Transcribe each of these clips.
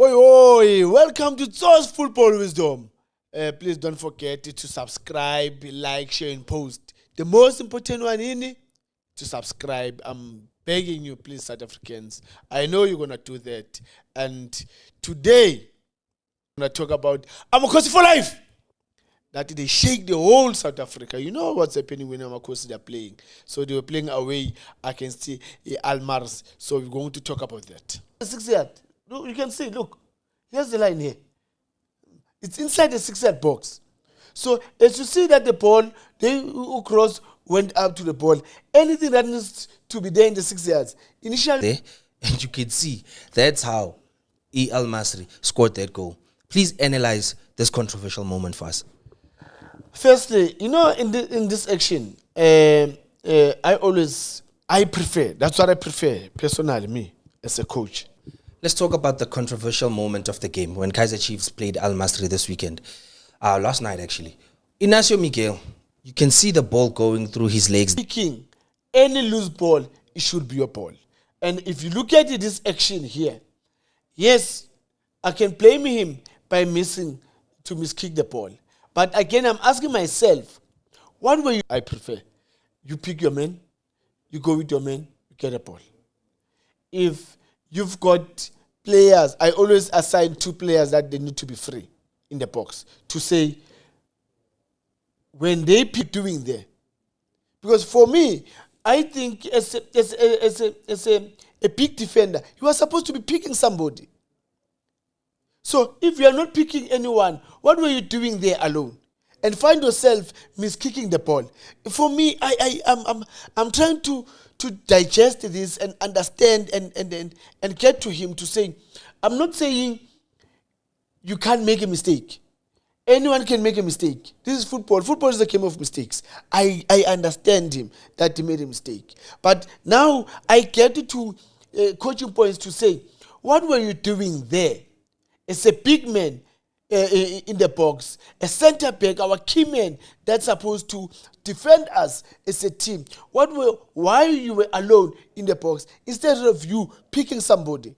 Oi, oi, welcome to Tso's Football Wisdom. Please don't forget to subscribe, like, share, and post. The most important one to subscribe. I'm begging you, please, South Africans. I know you're going to do that. And today, I'm going to talk about Amakosi for life. That they shake the whole South Africa. You know what's happening when Amakosi are playing. So they were playing away against Almars. So we're going to talk about that. 6 yard. Look, you can see, look. Here's the line here. It's inside the 6 yard box. So as you see that the ball, they cross went up to the ball. Anything that needs to be there in the 6 yards. Initially there, and you can see that's how Masry scored that goal. Please analyze this controversial moment for us. Firstly, you know, in this action, I prefer. That's what I prefer personally, me as a coach. Let's talk about the controversial moment of the game when Kaizer Chiefs played Al Masry this weekend. Last night, actually. Inacio Miguel, you can see the ball going through his legs. Speaking, any loose ball, it should be your ball. And if you look at this action here, yes, I can blame him by miskick the ball. But again, I'm asking myself, what way I prefer? You pick your man, you go with your man, you get a ball. If you've got players, I always assign 2 players that they need to be free in the box to say when they pick doing there. Because for me, I think as a big defender, you are supposed to be picking somebody. So if you are not picking anyone, what were you doing there alone? And find yourself miskicking the ball. For me, I'm trying to digest this and understand and get to him to say, I'm not saying you can't make a mistake. Anyone can make a mistake. This is football. Football is a game of mistakes. I understand him that he made a mistake. But now I get to coaching points to say, what were you doing there? It's a big man in the box, a centre back, our key man that's supposed to defend us as a team. Why you were alone in the box instead of you picking somebody?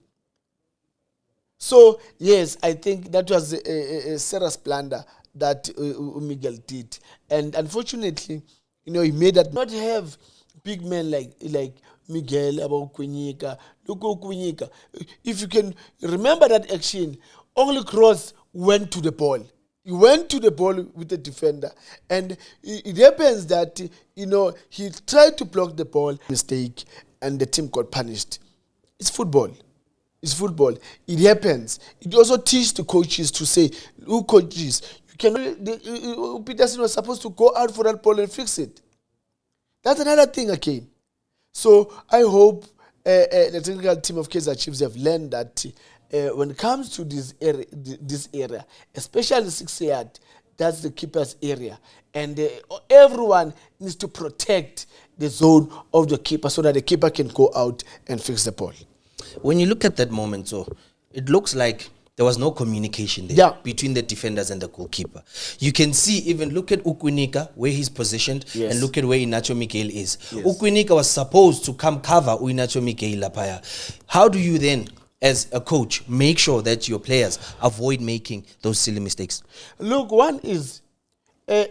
So yes, I think that was a serious blunder that Miguel did, and unfortunately, you know, he made that not have big men like Miguel, about Kwinika, Luko Kwinika. If you can remember that action, only Cross went to the ball. He went to the ball with the defender. And it happens that, you know, he tried to block the ball, mistake, and the team got punished. It's football. It's football. It happens. It also teaches the coaches to say, who coaches, you can. Peterson was supposed to go out for that ball and fix it. That's another thing again. So I hope the technical team of Kaizer Chiefs have learned that when it comes to this area, especially 6 yard, that's the keeper's area. And everyone needs to protect the zone of the keeper so that the keeper can go out and fix the ball. When you look at that moment, so it looks like there was no communication there between the defenders and the goalkeeper. You can see, even look at Ukwinika, where he's positioned, and look at where Inacio Miguel is. Yes. Ukwinika was supposed to come cover Inacio Miguel Lapaya. How do you then, as a coach, make sure that your players avoid making those silly mistakes? Look, one is,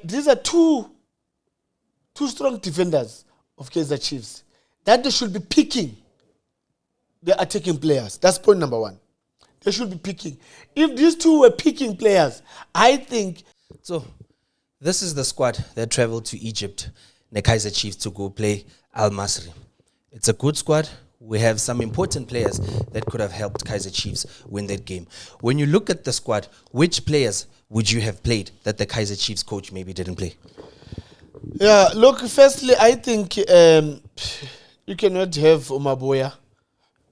these are two strong defenders of Kaizer Chiefs that they should be picking the attacking players. That's point number 1. They should be picking. If these 2 were picking players, I think. So, this is the squad that traveled to Egypt, the Kaizer Chiefs, to go play Al Masry. It's a good squad. We have some important players that could have helped Kaizer Chiefs win that game. When you look at the squad, which players would you have played that the Kaizer Chiefs coach maybe didn't play? Yeah, look, firstly, I think you cannot have Umaboya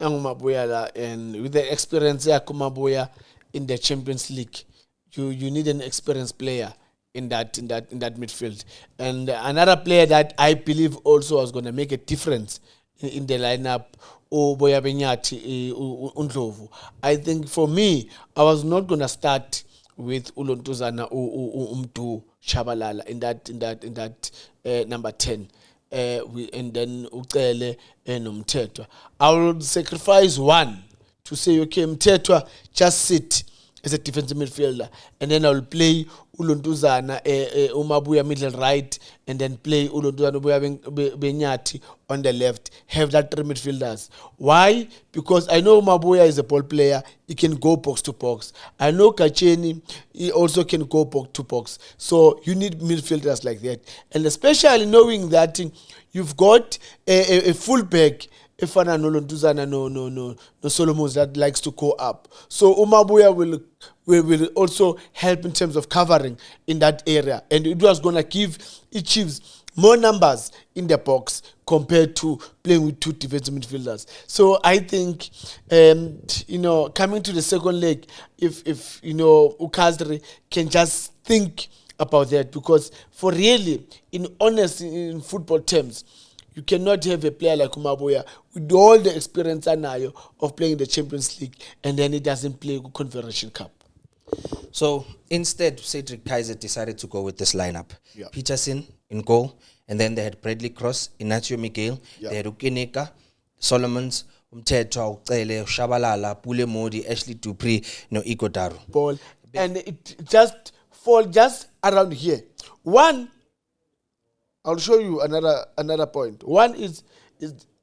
and with the experience of Umaboya in the Champions League, you need an experienced player in that midfield. And another player that I believe also was going to make a difference in the lineup, Boya Benyati, Undlovu. I think for me, I was not going to start with Ulontuzana or Umdu Shabalala in that number 10. And then Ucele and Umtetwa. I will sacrifice one to say, okay, Mtetwa, just sit as a defensive midfielder, and then I'll play Uluntuzana, Umabuya middle right, and then play Uluntuzana Benyati on the left. Have that 3 midfielders. Why? Because I know Umabuya is a ball player. He can go box to box. I know Kacheni, he also can go box to box. So you need midfielders like that. And especially knowing that you've got a fullback, Efana Nolontuzana, no Solomons that likes to go up. So Umabuya will also help in terms of covering in that area. And it was going to give Chiefs more numbers in the box compared to playing with 2 defensive midfielders. So I think, coming to the second leg, if Ukazri can just think about that, because for really, in football terms, you cannot have a player like Umabuya with all the experience of playing the Champions League, and then he doesn't play Confederation Cup. So instead, Cedric Kaizer decided to go with this lineup. Yeah. Peterson in goal, and then they had Bradley Cross, Inacio Miguel, they had Ukineka, Solomons, Mtetwa, Ucele, Shabalala, Pule Modi, Ashley Dupree, Igodaru. Ball. And it just fall just around here. One, I'll show you another point. One is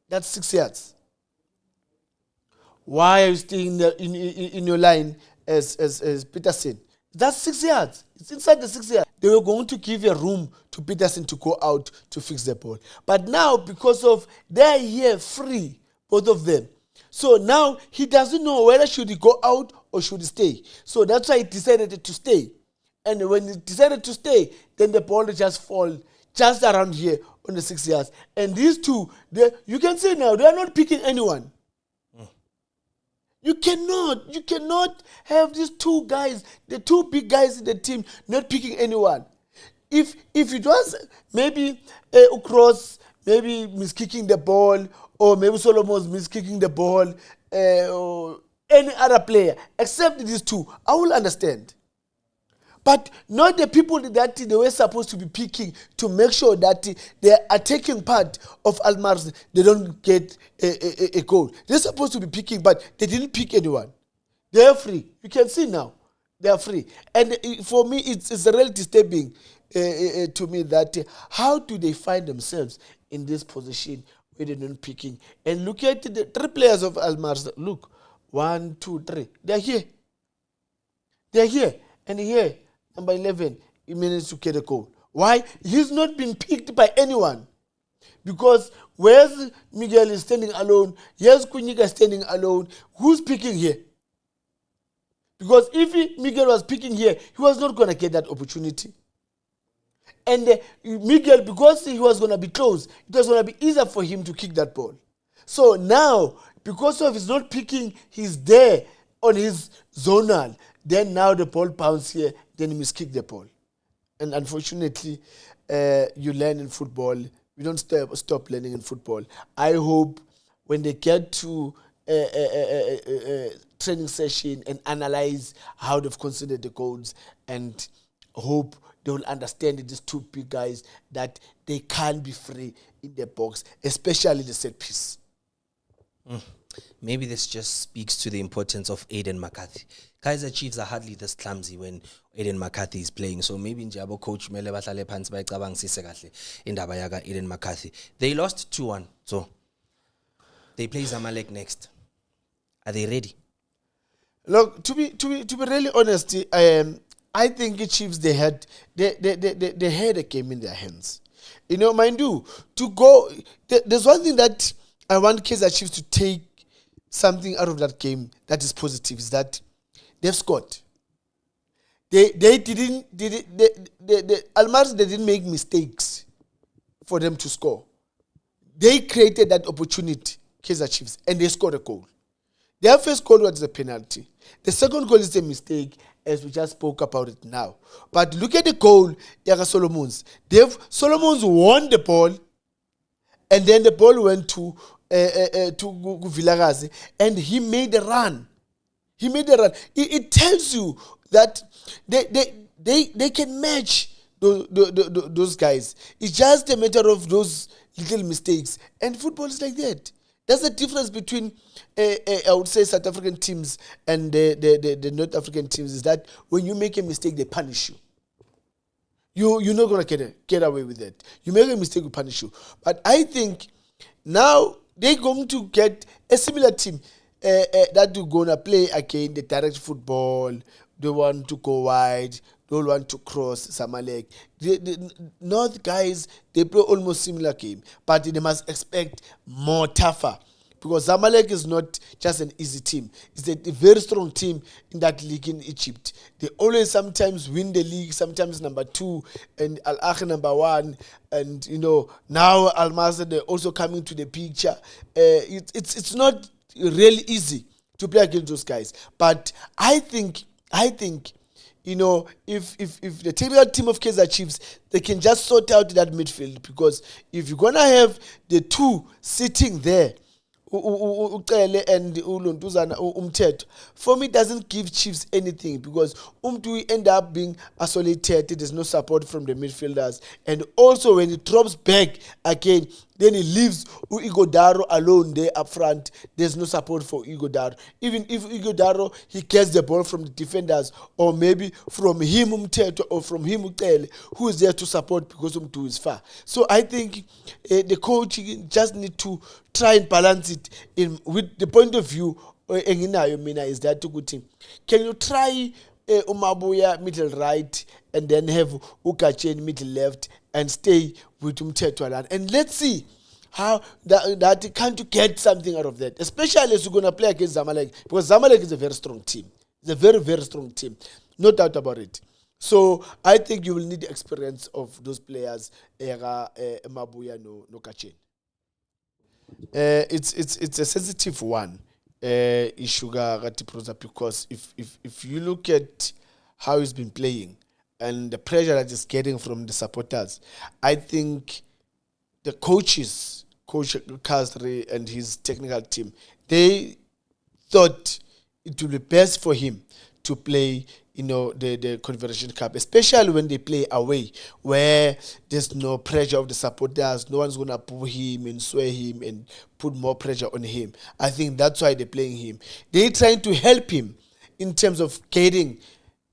that's 6 yards. Why are you staying in your line as Peterson? That's 6 yards. It's inside the 6 yards. They were going to give a room to Peterson to go out to fix the ball. But now, because of they're here free, both of them. So now he doesn't know whether should he go out or should he stay. So that's why he decided to stay. And when he decided to stay, then the ball just fall just around here on the 6 yards. And these two, you can see now, they are not picking anyone. You cannot have these 2 guys, the 2 big guys in the team, not picking anyone. If it was maybe Ukros, maybe miskicking the ball, or maybe Solomon's miskicking the ball, or any other player, except these 2, I will understand. But not the people that they were supposed to be picking to make sure that they are taking part of Almar's, they don't get a goal. They're supposed to be picking, but they didn't pick anyone. They are free. You can see now. They are free. And for me, it's really disturbing to me that how do they find themselves in this position where they're not picking? And look at the 3 players of Almar's. Look, 1, 2, 3. They're here. They're here. And here. Number 11, he managed to get a goal. Why? He's not been picked by anyone. Because where's Miguel is standing alone, here's Kunika standing alone, who's picking here? Because if Miguel was picking here, he was not going to get that opportunity. And Miguel, because he was going to be close, it was going to be easier for him to kick that ball. So now, because of his not picking, he's there on his zonal. Then now the ball bounces here, then he miskick the ball. And unfortunately, you learn in football. We don't stop learning in football. I hope when they get to training session and analyze how they've considered the goals, and hope they will understand these 2 big guys that they can't be free in the box, especially the set piece. Maybe this just speaks to the importance of Aiden McCarthy. Kaizer Chiefs are hardly this clumsy when Aiden McCarthy is playing. So maybe Njabo coach mele bahlale phansi bayicabangisise kahle indaba yaka Aiden McCarthy. They lost 2-1. So they play Zamalek next. Are they ready? Look, to be really honest, I think the Chiefs they had a game in their hands. Mind you, to go. There's one thing that I want Kaizer Chiefs to take something out of that game that is positive, is that they've scored. They didn't Almars, they didn't make mistakes for them to score. They created that opportunity, Kaizer Chiefs, and they scored a goal. Their first goal was a penalty. The second goal is a mistake, as we just spoke about it now. But look at the goal, Yaga Solomons. Solomons won the ball, and then the ball went to Vilakazi, and he made a run. It tells you that they can match those guys. It's just a matter of those little mistakes. And football is like that. That's the difference between, I would say, South African teams and the North African teams, is that when you make a mistake, they punish you. You're not going to get away with it. You make a mistake, we punish you. But I think now they're going to get a similar team that you're going to play again, the direct football. They want to go wide. They want to cross Zamalek. The North guys, they play almost similar game, but they must expect more tougher. Because Zamalek is not just an easy team. It's a very strong team in that league in Egypt. They always sometimes win the league, sometimes number 2, and Al Ahly number 1. And, now Al Masry, they're also coming to the picture. It's not really easy to play against those guys. But I think, if the technical team of Kaizer Chiefs, they can just sort out that midfield. Because if you're going to have the two sitting there, Ucele and Uluntuzana Umthetho, for me it doesn't give Chiefs anything, because we end up being isolated. There's no support from the midfielders, and also when it drops back again, then he leaves Ighodaro alone there up front. There's no support for Ighodaro. Even if Ighodaro, he gets the ball from the defenders, or maybe from him Umthetho, or from him Ucele, who is there to support because Umtu is far. So I think the coach just need to try and balance it in with the point of view is that can you try Umabuya middle right and then have Ukachen middle left and stay with Umthetho, and let's see how that can't you get something out of that, especially as you're going to play against Zamalek, because Zamalek is a very strong team. It's a very, very strong team, no doubt about it. So I think you will need the experience of those players, Mabuya no Kachen. It's a sensitive one, issue because if you look at how he's been playing and the pressure that he's getting from the supporters, I think the coaches, Coach Kaizer and his technical team, they thought it would be best for him to play the Confederations Cup, especially when they play away, where there's no pressure of the supporters. No one's going to pull him and sway him and put more pressure on him. I think that's why they're playing him. They're trying to help him in terms of getting,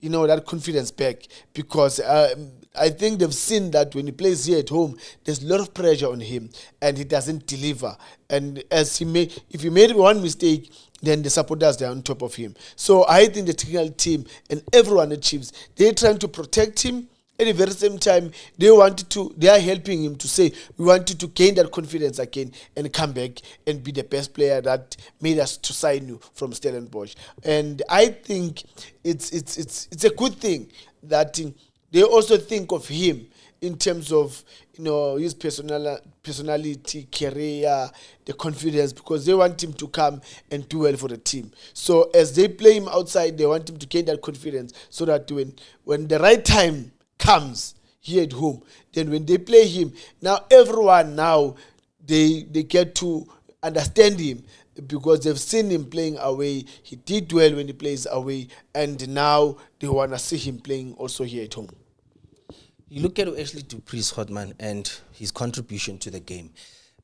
that confidence back, because I think they've seen that when he plays here at home, there's a lot of pressure on him and he doesn't deliver. And if he made one mistake, then the supporters, they're on top of him. So I think the technical team and everyone at Chiefs, they're trying to protect him. At the very same time, they are helping him to say, we wanted to gain that confidence again and come back and be the best player that made us to sign you from Stellenbosch. And I think it's a good thing that they also think of him in terms of his personality, career, the confidence, because they want him to come and do well for the team. So as they play him outside, they want him to gain that confidence, so that when the right time comes here at home, then when they play him, now everyone they get to understand him, because they've seen him playing away. He did well when he plays away, and now they want to see him playing also here at home. You look at Ashley Dupree's Hotman and his contribution to the game.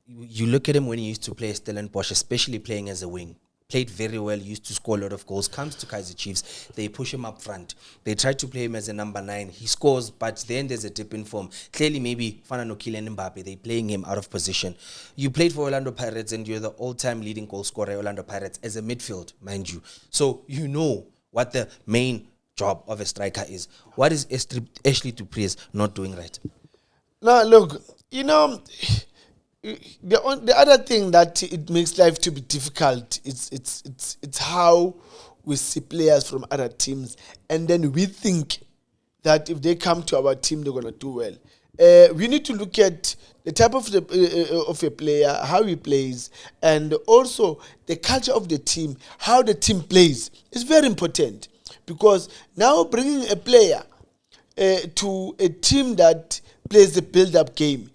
You look at him when he used to play Stellenbosch, especially playing as a wing. Played very well, used to score a lot of goals. Comes to Kaizer Chiefs, they push him up front. They try to play him as a number 9. He scores, but then there's a dip in form. Clearly, maybe Fana Nokile and Mbappe, they're playing him out of position. You played for Orlando Pirates, and you're the all-time leading goal scorer at Orlando Pirates as a midfield, mind you. So you know what the main job of a striker is. What is Ashley Dupree not doing right? Now, look, the other thing that it makes life to be difficult, it's how we see players from other teams, and then we think that if they come to our team, they're going to do well. We need to look at the type of a player, how he plays, and also the culture of the team, how the team plays. It's very important. Because now bringing a player to a team that plays the build-up game,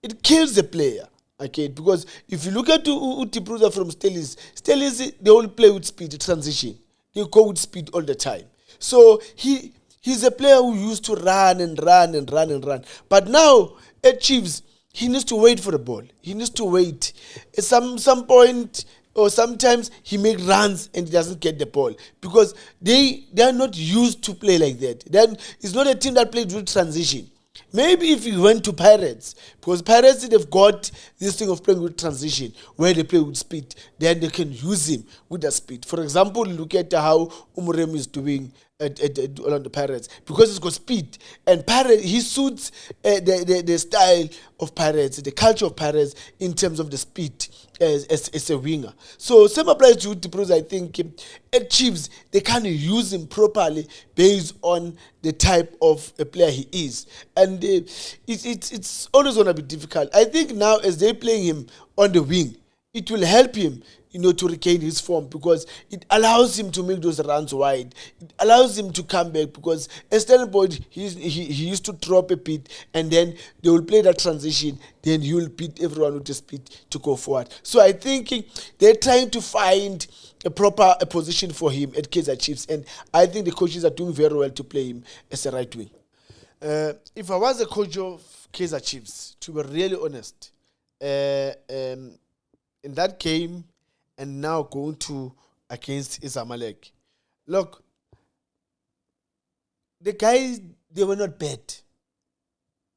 it kills the player. Okay, because if you look at Utipruza from Stellis, they all play with speed, transition. They go with speed all the time. So he's a player who used to run and run and run and run. But now at Chiefs, he needs to wait for the ball. He needs to wait. At some point, or sometimes he makes runs and he doesn't get the ball because they are not used to play like that. Then it's not a team that plays with transition. Maybe if you went to Pirates, because Pirates, they've got this thing of playing with transition, where they play with speed, then they can use him with the speed. For example, look at how Umurem is doing at the Pirates, because he's got speed. And Pirates, he suits the style of Pirates, the culture of Pirates in terms of the speed as a winger. So same applies to Bruce. I think at Chiefs, they can't use him properly based on the type of a player he is. And it's always going to be difficult. I think now as they're playing him on the wing, it will help him, to regain his form, because it allows him to make those runs wide. It allows him to come back, because at Stellenbosch, he used to drop a bit, and then they will play that transition, then he will beat everyone with the speed to go forward. So I think they're trying to find a proper position for him at Kaizer Chiefs, and I think the coaches are doing very well to play him as a right wing. If I was a coach of Kaizer Chiefs, to be really honest, in that game, and now going to against Zamalek. Look, the guys, they were not bad.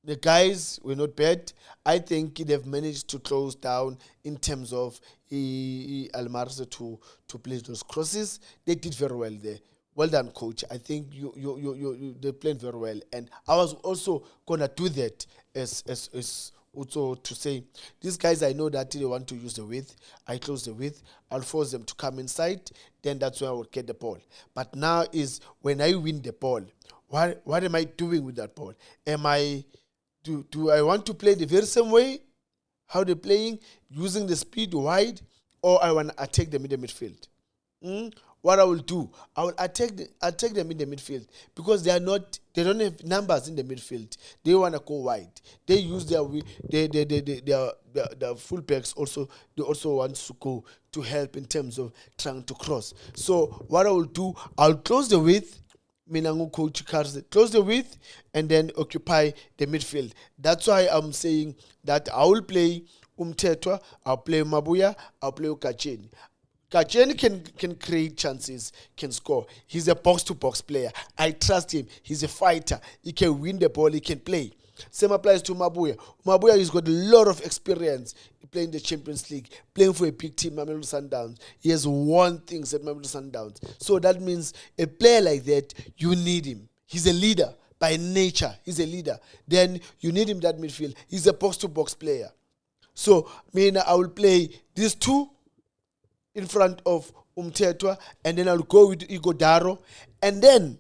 The guys were not bad. I think they've managed to close down in terms of Almarza to place those crosses. They did very well there. Well done, coach. I think they played very well. And I was also going to do that as also to say, these guys, I know that they want to use the width. I close the width. I'll force them to come inside. Then that's where I will get the ball. But now is when I win the ball, what am I doing with that ball? Do I want to play the very same way, how they're playing, using the speed wide, or I want to attack them in the midfield? What I will do, I will attack them in the midfield, because they don't have numbers in the midfield. They want to go wide. They use their fullbacks also. They also want to go to help in terms of trying to cross. So what I will do, I'll close the width. Coach close the width and then occupy the midfield. That's why I'm saying that I will play Umtetwa, I'll play Mabuya, I'll play Kacheni. Kacheni can create chances, can score. He's a box-to-box player. I trust him. He's a fighter. He can win the ball. He can play. Same applies to Mabuya. Mabuya has got a lot of experience playing the Champions League, playing for a big team, Mamelodi Sundowns. He has won things at Mamelodi Sundowns. So that means a player like that, you need him. He's a leader. By nature, he's a leader. Then you need him that midfield. He's a box-to-box player. So, I will play these two in front of Umtetwa, and then I'll go with Igodaro, and then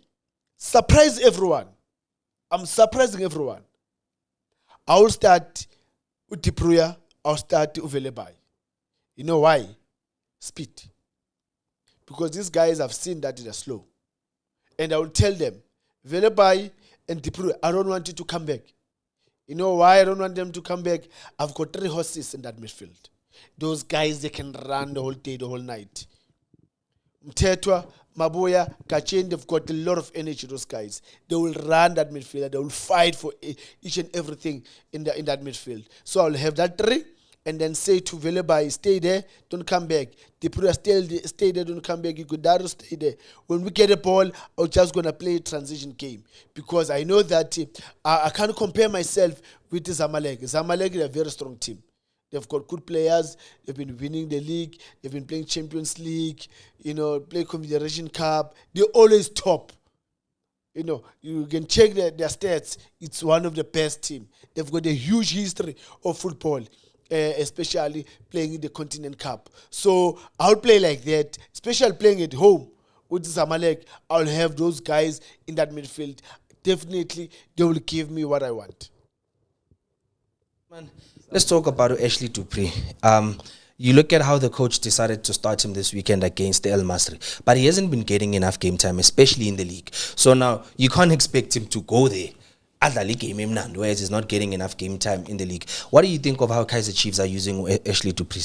surprise everyone. I'm surprising everyone. I will start with Tipruya. I'll start with Velebai. You know why? Speed. Because these guys have seen that they're slow. And I will tell them, Velebai and Tipruya, I don't want you to come back. You know why I don't want them to come back? I've got 3 horses in that midfield. Those guys, they can run the whole day, the whole night. Mtetwa, Mabuya, Kacheni, they've got a lot of energy, those guys. They will run that midfield. They will fight for each and everything in that midfield. So I'll have that 3 and then say to Velebai, stay there, don't come back. Tipura, stay there, don't come back. Igudaro, stay there. When we get a ball, I'm just going to play a transition game, because I know that I can't compare myself with Zamalek. Zamalek is a very strong team. They've got good players. They've been winning the league. They've been playing Champions League, play Confederations Cup. They're always top. You can check their stats. It's one of the best teams. They've got a huge history of football, especially playing in the Continent Cup. So I'll play like that, especially playing at home with Zamalek. I'll have those guys in that midfield. Definitely, they will give me what I want. Man, let's talk about Ashley Dupree. You look at how the coach decided to start him this weekend against the El Masry, but he hasn't been getting enough game time, especially in the league. So now you can't expect him to go there, whereas he's not getting enough game time in the league. What do you think of how Kaizer Chiefs are using Ashley Dupree?